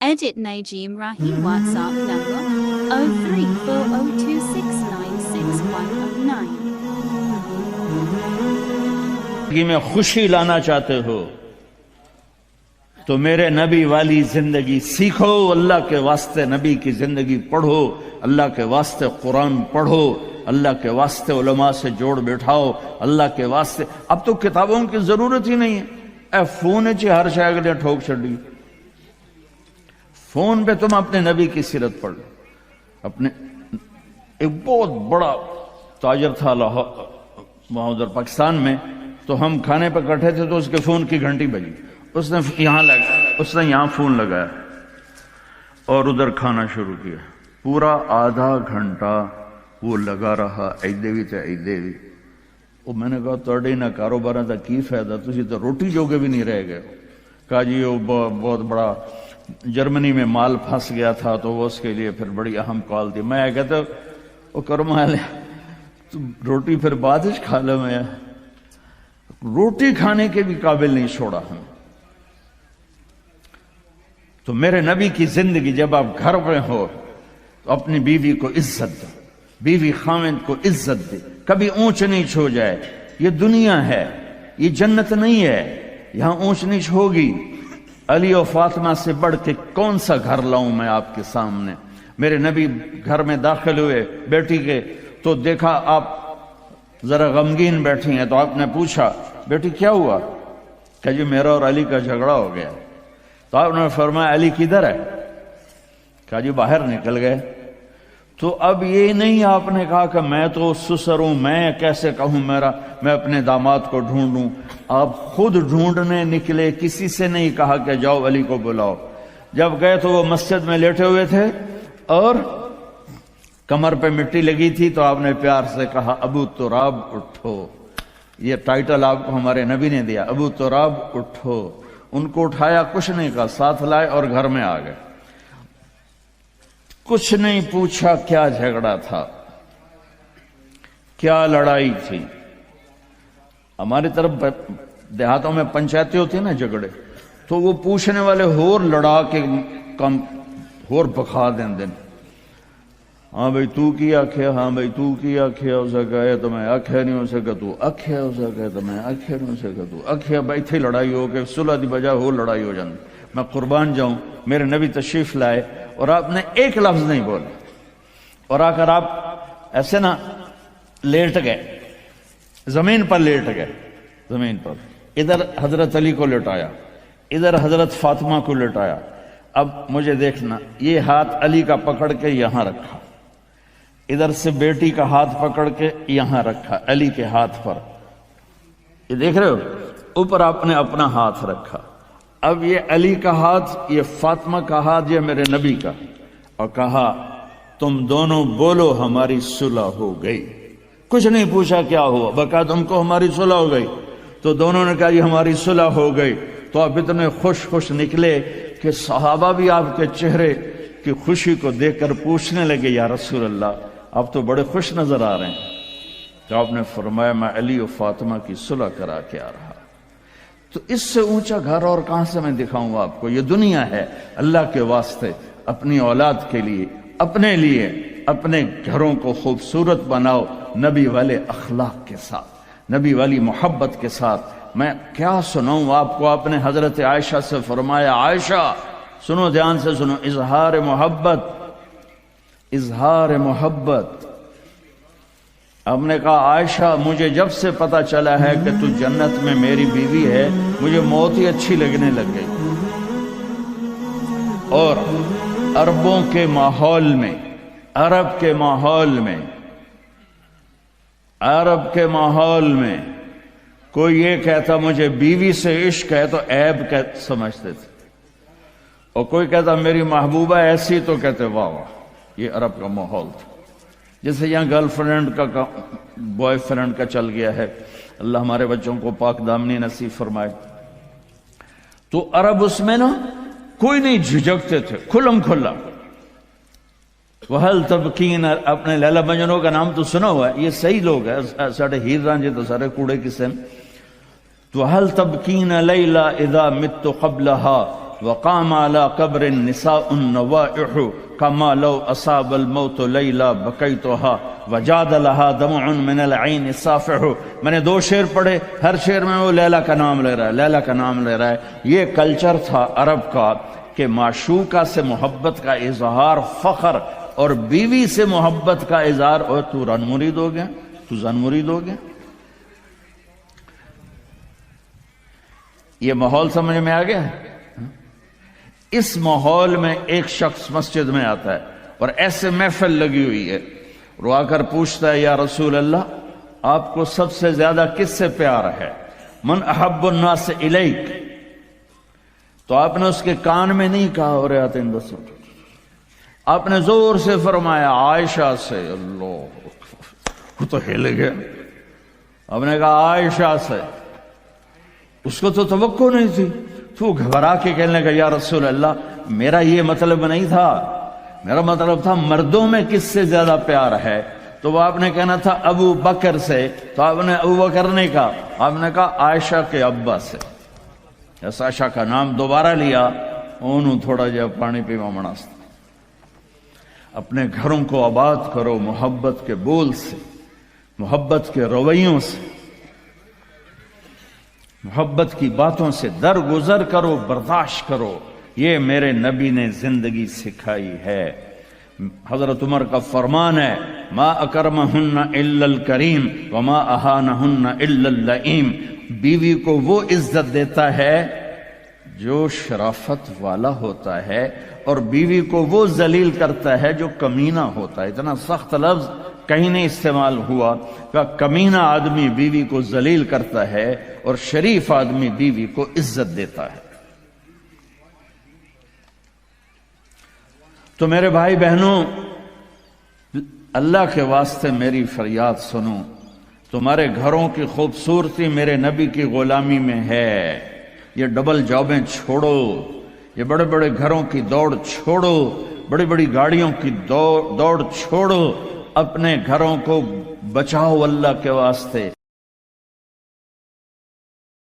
Edit Najim Rahim. WhatsApp number 034026966109. زندگی میں خوشی لانا چاہتے ہو تو میرے نبی والی زندگی سیکھو، اللہ کے واسطے نبی کی زندگی پڑھو، اللہ کے واسطے قرآن پڑھو، اللہ کے واسطے علماء سے جوڑ بیٹھاؤ، اللہ کے واسطے اب تو کتابوں کی ضرورت ہی نہیں ہے۔ اے فون چی ہر شے اگلے ٹھوک چھڑی، فون پہ تم اپنے نبی کی سیرت پڑھ لو۔ اپنے ایک بہت بڑا تاجر تھا وہاں ادھر پاکستان میں، تو ہم کھانے پہ کٹھے تھے تو اس کے فون کی گھنٹی بجی، اس نے یہاں فون لگایا اور ادھر کھانا شروع کیا۔ پورا آدھا گھنٹہ وہ لگا رہا، ایدے بھی وہ میں نے کہا توڑے نہ کاروبار دا کی فائدہ، تسی تو روٹی جوگے بھی نہیں رہ گئے۔ کہا جی وہ بہت بڑا جرمنی میں مال پھنس گیا تھا تو وہ اس کے لیے پھر بڑی اہم کال تھی۔ میں کہتا وہ کرما لے تو روٹی پھر بعد ہی کھا لے، میں روٹی کھانے کے بھی قابل نہیں چھوڑا ہم۔ تو میرے نبی کی زندگی جب آپ گھر میں ہو تو اپنی بیوی کو عزت دو، بیوی خاوند کو عزت دے، کبھی اونچ نیچ ہو جائے۔ یہ دنیا ہے، یہ جنت نہیں ہے، یہاں اونچ نیچ ہوگی۔ علی و فاطمہ سے بڑھ کے کون سا گھر لاؤں میں آپ کے سامنے؟ میرے نبی گھر میں داخل ہوئے بیٹی کے تو دیکھا آپ ذرا غمگین بیٹھی ہیں، تو آپ نے پوچھا بیٹی کیا ہوا؟ کہ جی میرا اور علی کا جھگڑا ہو گیا۔ تو آپ نے فرمایا علی کدھر ہے؟ کہا جی باہر نکل گئے۔ تو اب یہ نہیں آپ نے کہا کہ میں تو سسر ہوں، میں کیسے کہوں میں اپنے داماد کو ڈھونڈوں، آپ خود ڈھونڈنے نکلے، کسی سے نہیں کہا کہ جاؤ علی کو بلاؤ۔ جب گئے تو وہ مسجد میں لیٹے ہوئے تھے اور کمر پہ مٹی لگی تھی، تو آپ نے پیار سے کہا ابو تراب اٹھو۔ یہ ٹائٹل آپ کو ہمارے نبی نے دیا، ابو تراب اٹھو۔ ان کو اٹھایا، کچھ نہیں کہا، ساتھ لائے اور گھر میں آ گئے۔ کچھ نہیں پوچھا کیا جھگڑا تھا، کیا لڑائی تھی۔ ہماری طرف دیہاتوں میں پنچایتیں ہوتی ہیں نا جھگڑے، تو وہ پوچھنے والے ہور لڑا کے کم ہور بکھا دیں دن۔ ہاں بھئی تو کی آکھیا، ہاں بھئی تو کی آکھیا، اسے کہے تو میں آکھیا نہیں ہو سکا، تو آکھیا، اسے کہے تو میں آکھیا نہیں ہو سکا، تو آکھیا۔ بھئی تھی لڑائی ہو کے صلح دی بجائے ہو لڑائی ہو جاندی۔ میں قربان جاؤں، میرے نبی تشریف لائے اور آپ نے ایک لفظ نہیں بولے، اور آ کر آپ ایسے نا لیٹ گئے، زمین پر لیٹ گئے، زمین پر۔ ادھر حضرت علی کو لٹایا، ادھر حضرت فاطمہ کو لٹایا۔ اب مجھے دیکھنا، یہ ہاتھ علی کا پکڑ کے یہاں رکھا، ادھر سے بیٹی کا ہاتھ پکڑ کے یہاں رکھا علی کے ہاتھ پر، یہ دیکھ رہے ہو، اوپر آپ نے اپنا ہاتھ رکھا۔ اب یہ علی کا ہاتھ، یہ فاطمہ کا ہاتھ، یہ میرے نبی کا، اور کہا تم دونوں بولو ہماری صلح ہو گئی۔ کچھ نہیں پوچھا کیا ہوا، بکا تم کو ہماری صلح ہو گئی۔ تو دونوں نے کہا جی ہماری صلح ہو گئی۔ تو آپ اتنے خوش نکلے کہ صحابہ بھی آپ کے چہرے کی خوشی کو دیکھ کر پوچھنے لگے یا رسول اللہ آپ تو بڑے خوش نظر آ رہے ہیں۔ تو آپ نے فرمایا میں علی و فاطمہ کی صلح کرا کے آ رہا۔ تو اس سے اونچا گھر اور کہاں سے میں دکھاؤں آپ کو؟ یہ دنیا ہے، اللہ کے واسطے اپنی اولاد کے لیے، اپنے لیے، اپنے گھروں کو خوبصورت بناؤ نبی والے اخلاق کے ساتھ، نبی والی محبت کے ساتھ۔ میں کیا سناؤں آپ کو؟ آپ نے حضرت عائشہ سے فرمایا عائشہ سنو، دھیان سے سنو، اظہار محبت، اظہار محبت۔ آپ نے کہا عائشہ مجھے جب سے پتا چلا ہے کہ تو جنت میں میری بیوی ہے، مجھے موت ہی اچھی لگنے لگ گئی۔ اور عربوں کے ماحول میں، عرب کے ماحول میں کوئی یہ کہتا مجھے بیوی سے عشق ہے تو عیب سمجھتے تھے، اور کوئی کہتا میری محبوبہ ایسی تو کہتے واہ واہ۔ یہ عرب کا ماحول تھا۔ جیسے یہاں گرل فرینڈ کا بوائے فرینڈ کا چل گیا ہے، اللہ ہمارے بچوں کو پاک دامنی نصیب فرمائے۔ تو عرب اس میں نا کوئی نہیں جھجکتے تھے، کھلم کھلا۔ وَهَلْ تَبْكِينَ، اپنے لیلا مجنوں کا نام تو سنا ہوا ہے، یہ صحیح لوگ ہیں، ساڑھے ہیر رانجے تو سارے کوڑے کسے۔ تو وَهَلْ تَبْكِينَ لَيْلَا اِذَا مِتُّ قَبْلَهَا، وقام على قبر النساء النوائح كما لو أصاب الموت ليلا بكيتها وجاد لها دمع من العين صافح. میں نے 2 شعر پڑھے، ہر شعر میں وہ لیلا کا نام لے رہا ہے، لیلا کا نام لے رہا ہے. یہ کلچر تھا عرب کا کہ معشوقہ سے محبت کا اظہار فخر اور بیوی سے محبت کا اظہار. اور تو رن مرید ہو گیا، تو زن مرید ہو گیا. یہ ماحول سمجھ میں آ گیا. اس ماحول میں ایک شخص مسجد میں آتا ہے اور ایسے محفل لگی ہوئی ہے، رو آ کر پوچھتا ہے یا رسول اللہ آپ کو سب سے زیادہ کس سے پیار ہے؟ من احب الناس الیک. تو آپ نے اس کے کان میں نہیں کہا ہو رہا تھا اندسو، آپ نے زور سے فرمایا عائشہ سے. اللہ، وہ تو ہل گیا. آپ نے کہا عائشہ سے. اس کو تو توقع نہیں تھی. تو گھبرا کے کہنے لگا یا رسول اللہ میرا یہ مطلب نہیں تھا، میرا مطلب تھا مردوں میں کس سے زیادہ پیار ہے. تو وہ آپ نے کہنا تھا ابو بکر سے. تو آپ نے ابو بکر نہیں کہا، آپ نے کہا عائشہ کے ابا سے. عائشہ کا نام دوبارہ لیا. انہوں تھوڑا جا پانی پیوا مناسب. اپنے گھروں کو آباد کرو محبت کے بول سے، محبت کے رویوں سے، محبت کی باتوں سے درگزر کرو، برداشت کرو. یہ میرے نبی نے زندگی سکھائی ہے. حضرت عمر کا فرمان ہے ما اکرمہن الا الکریم وما اہانہن الا اللئیم. بیوی کو وہ عزت دیتا ہے جو شرافت والا ہوتا ہے، اور بیوی کو وہ ذلیل کرتا ہے جو کمینہ ہوتا ہے. اتنا سخت لفظ کہیں نہیں استعمال ہوا کہ کمینہ آدمی بیوی کو ذلیل کرتا ہے اور شریف آدمی بیوی کو عزت دیتا ہے. تو میرے بھائی بہنوں، اللہ کے واسطے میری فریاد سنو. تمہارے گھروں کی خوبصورتی میرے نبی کی غلامی میں ہے. یہ ڈبل جابیں چھوڑو، یہ بڑے بڑے گھروں کی دوڑ چھوڑو، بڑی بڑی گاڑیوں کی دوڑ چھوڑو. اپنے گھروں کو بچاؤ اللہ کے واسطے.